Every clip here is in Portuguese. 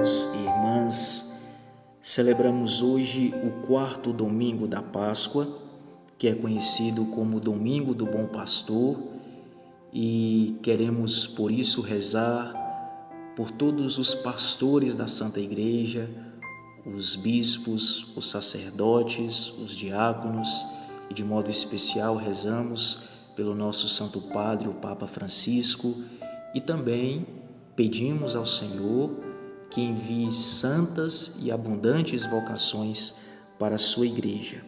irmãos e irmãs, celebramos hoje o 4º domingo da Páscoa, que é conhecido como Domingo do Bom Pastor, e queremos por isso rezar por todos os pastores da Santa Igreja, os bispos, os sacerdotes, os diáconos, e de modo especial rezamos pelo nosso Santo Padre, o Papa Francisco, e também pedimos ao Senhor que envie santas e abundantes vocações para a sua Igreja.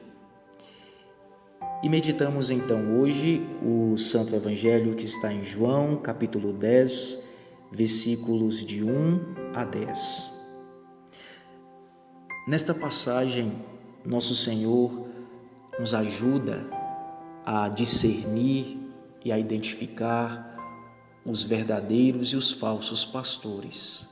E meditamos então hoje o Santo Evangelho que está em João, capítulo 10, versículos de 1 a 10. Nesta passagem, nosso Senhor nos ajuda a discernir e a identificar os verdadeiros e os falsos pastores.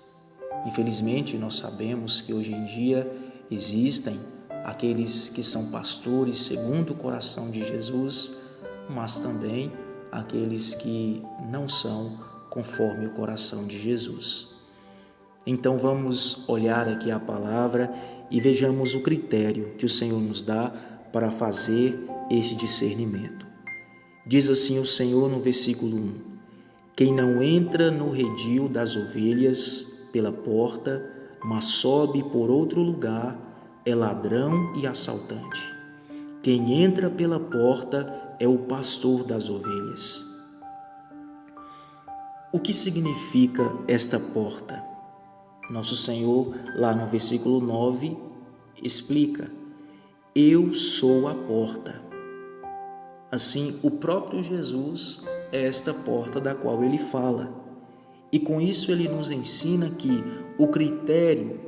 Infelizmente, nós sabemos que hoje em dia existem aqueles que são pastores segundo o coração de Jesus, mas também aqueles que não são conforme o coração de Jesus. Então vamos olhar aqui a palavra e vejamos o critério que o Senhor nos dá para fazer esse discernimento. Diz assim o Senhor no versículo 1: quem não entra no redil das ovelhas pela porta, mas sobe por outro lugar, é ladrão e assaltante. Quem entra pela porta é o pastor das ovelhas. O que significa esta porta? Nosso Senhor, lá no versículo 9, explica: eu sou a porta. Assim, o próprio Jesus é esta porta da qual ele fala. E com isso ele nos ensina que o critério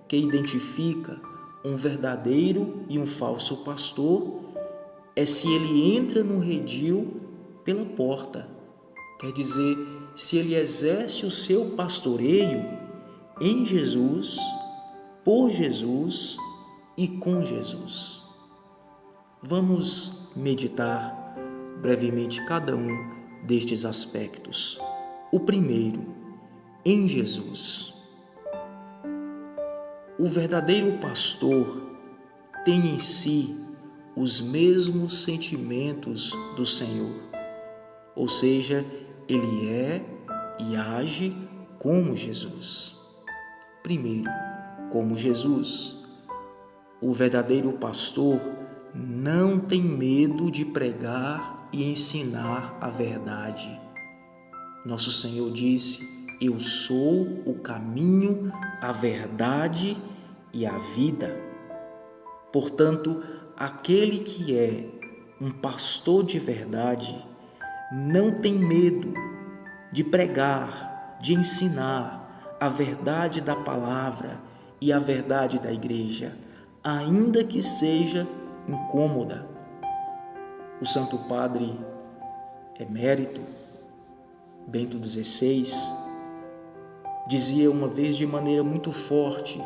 que identifica um verdadeiro e um falso pastor é se ele entra no redil pela porta. Quer dizer, se ele exerce o seu pastoreio em Jesus, por Jesus e com Jesus. Vamos meditar brevemente cada um destes aspectos. O primeiro, em Jesus. O verdadeiro pastor tem em si os mesmos sentimentos do Senhor, ou seja, ele é e age como Jesus. Primeiro, como Jesus. O verdadeiro pastor não tem medo de pregar e ensinar a verdade. Nosso Senhor disse: eu sou o caminho, a verdade e a vida. Portanto, aquele que é um pastor de verdade não tem medo de pregar, de ensinar a verdade da palavra e a verdade da igreja, ainda que seja incômoda. O Santo Padre Emérito Bento XVI dizia uma vez de maneira muito forte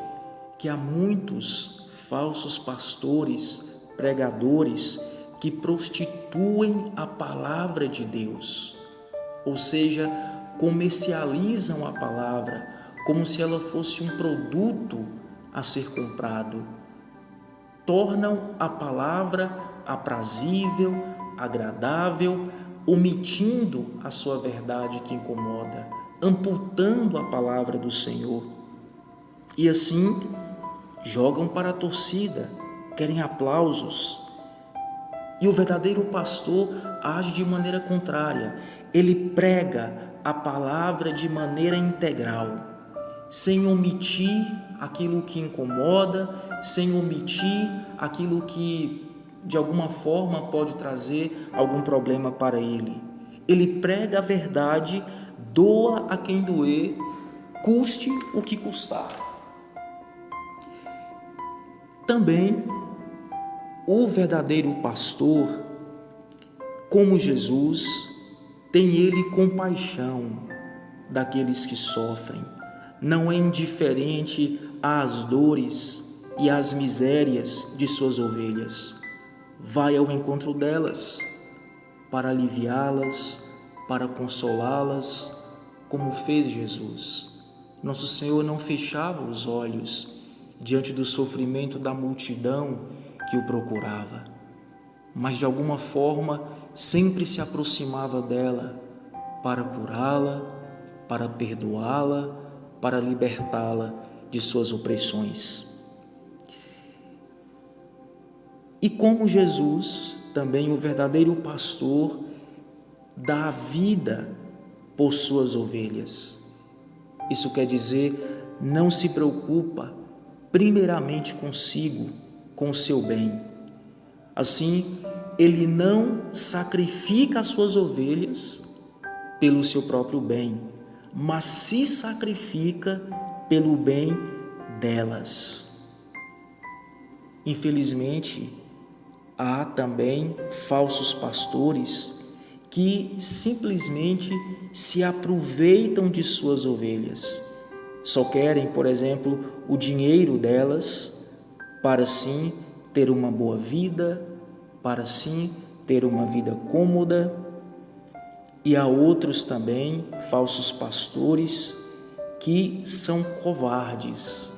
que há muitos falsos pastores, pregadores, que prostituem a palavra de Deus, ou seja, comercializam a palavra como se ela fosse um produto a ser comprado. Tornam a palavra aprazível, agradável, omitindo a sua verdade que incomoda, amputando a palavra do Senhor. E assim, jogam para a torcida, querem aplausos. E o verdadeiro pastor age de maneira contrária. Ele prega a palavra de maneira integral, sem omitir aquilo que incomoda, sem omitir aquilo que de alguma forma pode trazer algum problema para ele. Ele prega a verdade, doa a quem doer, custe o que custar. Também o verdadeiro pastor, como Jesus, tem ele compaixão daqueles que sofrem, não é indiferente às dores e às misérias de suas ovelhas. Vai ao encontro delas para aliviá-las, para consolá-las, como fez Jesus. Nosso Senhor não fechava os olhos diante do sofrimento da multidão que o procurava, mas de alguma forma sempre se aproximava dela para curá-la, para perdoá-la, para libertá-la de suas opressões. E como Jesus, também o verdadeiro pastor, dá a vida por suas ovelhas. Isso quer dizer, não se preocupa primeiramente consigo, com o seu bem. Assim, ele não sacrifica as suas ovelhas pelo seu próprio bem, mas se sacrifica pelo bem delas. Infelizmente, há também falsos pastores que simplesmente se aproveitam de suas ovelhas. Só querem, por exemplo, o dinheiro delas para sim ter uma boa vida, para sim ter uma vida cômoda. E há outros também, falsos pastores, que são covardes,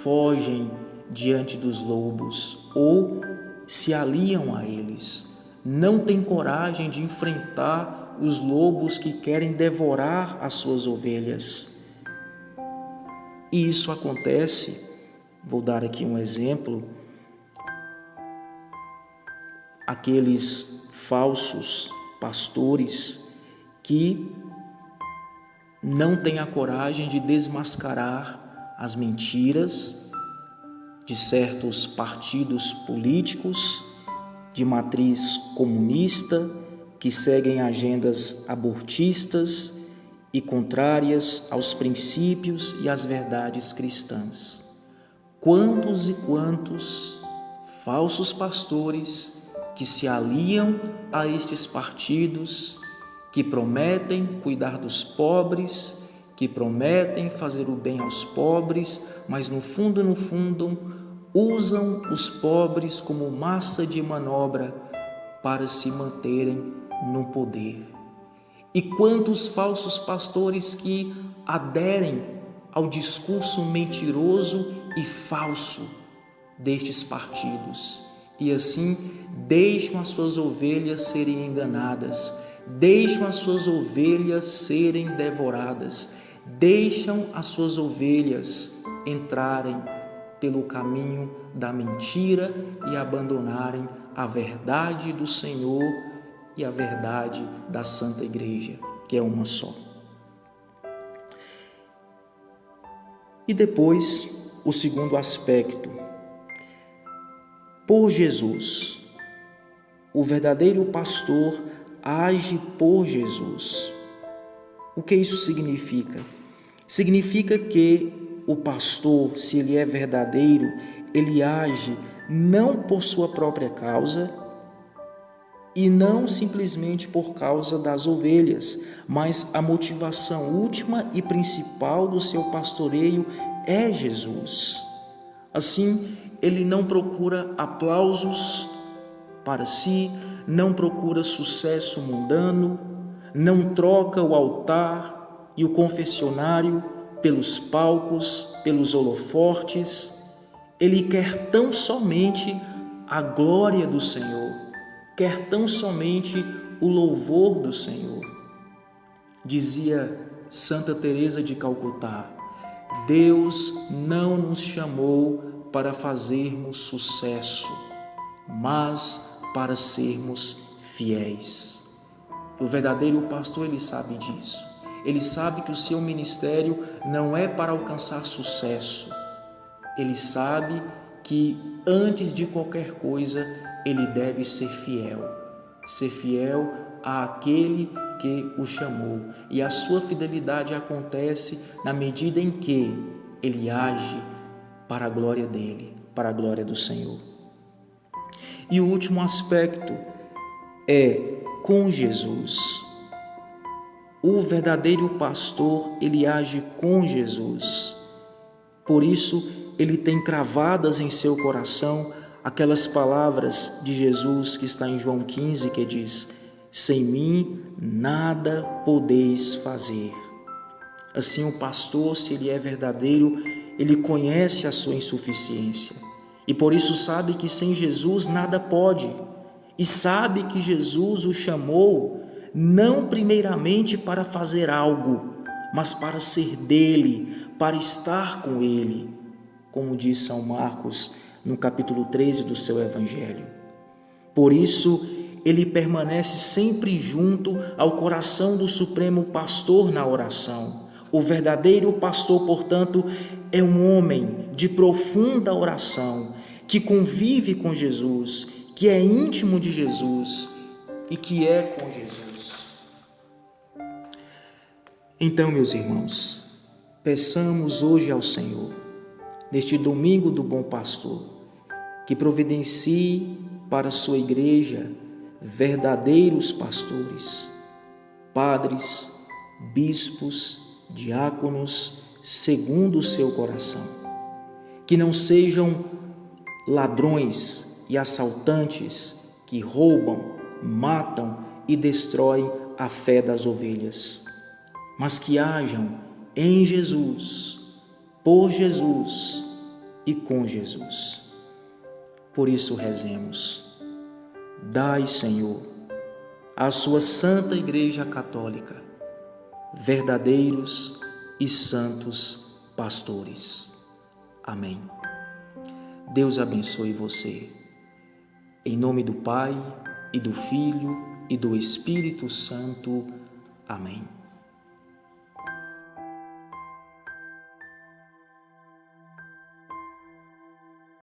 fogem diante dos lobos ou se aliam a eles. Não têm coragem de enfrentar os lobos que querem devorar as suas ovelhas. E isso acontece, vou dar aqui um exemplo, aqueles falsos pastores que não têm a coragem de desmascarar as mentiras de certos partidos políticos de matriz comunista que seguem agendas abortistas e contrárias aos princípios e às verdades cristãs. Quantos e quantos falsos pastores que se aliam a estes partidos, que prometem cuidar dos pobres, que prometem fazer o bem aos pobres, mas no fundo, usam os pobres como massa de manobra para se manterem no poder. E quantos falsos pastores que aderem ao discurso mentiroso e falso destes partidos e assim deixam as suas ovelhas serem enganadas, deixam as suas ovelhas serem devoradas, deixam as suas ovelhas entrarem pelo caminho da mentira e abandonarem a verdade do Senhor e a verdade da Santa Igreja, que é uma só. E depois, o segundo aspecto. Por Jesus, o verdadeiro pastor age por Jesus. O que isso significa? Significa que o pastor, se ele é verdadeiro, ele age não por sua própria causa e não simplesmente por causa das ovelhas, mas a motivação última e principal do seu pastoreio é Jesus. Assim, ele não procura aplausos para si, não procura sucesso mundano, não troca o altar e o confessionário pelos palcos, pelos holofortes. Ele quer tão somente a glória do Senhor, quer tão somente o louvor do Senhor. Dizia Santa Teresa de Calcutá: Deus não nos chamou para fazermos sucesso, mas para sermos fiéis. O verdadeiro pastor, ele sabe disso. Ele sabe que o seu ministério não é para alcançar sucesso. Ele sabe que antes de qualquer coisa, ele deve ser fiel àquele que o chamou. E a sua fidelidade acontece na medida em que ele age para a glória dele, para a glória do Senhor. E o último aspecto é com Jesus. O verdadeiro pastor, ele age com Jesus. Por isso, ele tem cravadas em seu coração aquelas palavras de Jesus que está em João 15, que diz: sem mim nada podeis fazer. Assim, o pastor, se ele é verdadeiro, ele conhece a sua insuficiência e por isso sabe que sem Jesus nada pode, e sabe que Jesus o chamou não primeiramente para fazer algo, mas para ser dele, para estar com ele, como diz São Marcos no capítulo 13 do seu Evangelho. Por isso, ele permanece sempre junto ao coração do Supremo Pastor na oração. O verdadeiro pastor, portanto, é um homem de profunda oração, que convive com Jesus, que é íntimo de Jesus e que é com Jesus. Então, meus irmãos, peçamos hoje ao Senhor, neste domingo do Bom Pastor, que providencie para a sua igreja verdadeiros pastores, padres, bispos, diáconos, segundo o seu coração, que não sejam ladrões e assaltantes que roubam, matam e destroem a fé das ovelhas, mas que hajam em Jesus, por Jesus e com Jesus. Por isso rezemos: dai, Senhor, à sua Santa Igreja Católica verdadeiros e santos pastores. Amém. Deus abençoe você. Em nome do Pai, e do Filho, e do Espírito Santo. Amém.